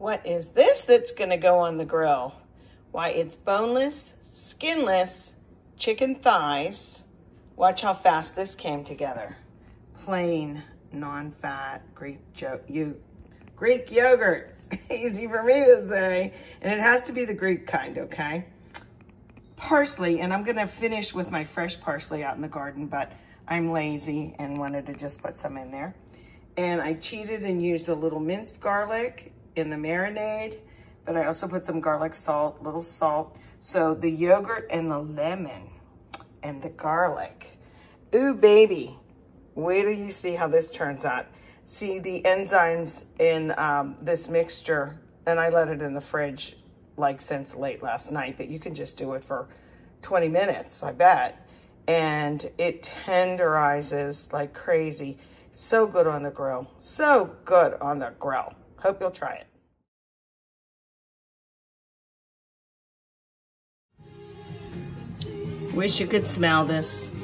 What is this that's gonna go on the grill? Why, it's boneless, skinless chicken thighs. Watch how fast this came together. Plain, non-fat Greek yogurt. Easy for me to say. And it has to be the Greek kind, okay? Parsley, and I'm gonna finish with my fresh parsley out in the garden, but I'm lazy and wanted to just put some in there. And I cheated and used a little minced garlic in the marinade, but I also put some garlic salt, little salt. So the yogurt and the lemon and the garlic. Ooh, baby. Wait till you see how this turns out. See the enzymes in this mixture, and I let it in the fridge like since late last night, but you can just do it for 20 minutes, I bet. And it tenderizes like crazy. So good on the grill. So good on the grill. Hope you'll try it. Wish you could smell this.